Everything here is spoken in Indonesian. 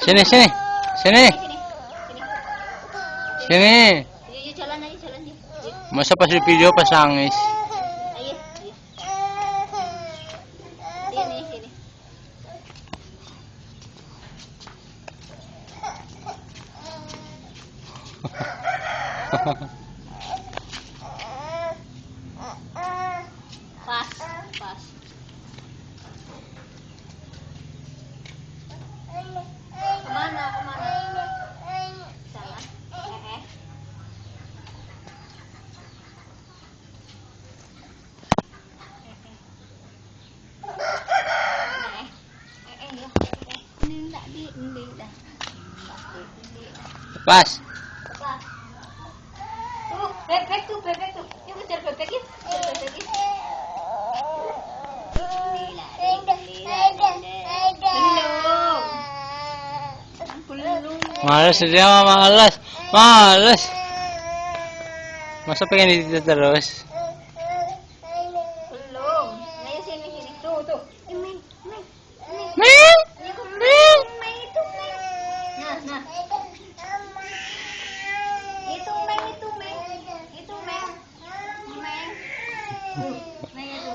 Sini, sini. Sini. Sini. Yuk, jalan aja, jalan yuk. Masa pas di video pas nangis. Ayo, yuk. Sini, sini. Pas, pas. Kemana, kemana? Sana. Ya. Ini enggak di dah. Pas. Pas. Tuh, bebek tuh. Yuk kejar bebek yuk. Kejar bebek yuk. Belum. Males dia mah, males. Males. Masa pengen dititit terus? Belum. Ayo sini. Tuh. Ini. Ming. Ini kok Ming. Meng itu Meng. Nah. Itu Meng. Itu Meng. Meng itu.